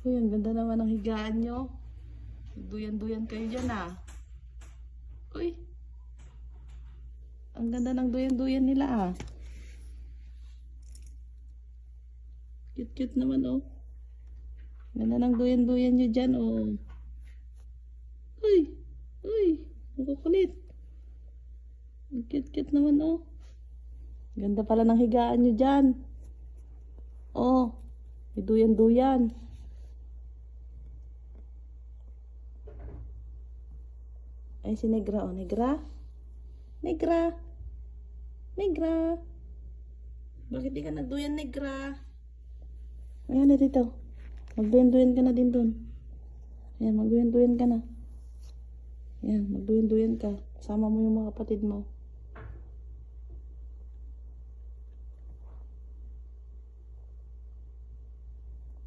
Uy, ang ganda naman ng higaan nyo. Duyan-duyan kayo dyan ah. Uy, ang ganda ng duyan-duyan nila ah. Cute-cute naman oh. Ganda ng duyan-duyan nyo dyan oh. Uy, uy, ang kukulit. Ang cute-cute naman oh. Ganda pala ng higaan nyo dyan. Oh, may duyan-duyan. Ay, si Negra oh. Negra? Negra? Negra? Bakit di ka nagduyan, Negra? Ayan na dito. Magduyan-duyan ka na din dun. Ayan, magduyan-duyan ka na. Ayan, magduyan-duyan ka. Kasama mo yung mga kapatid mo.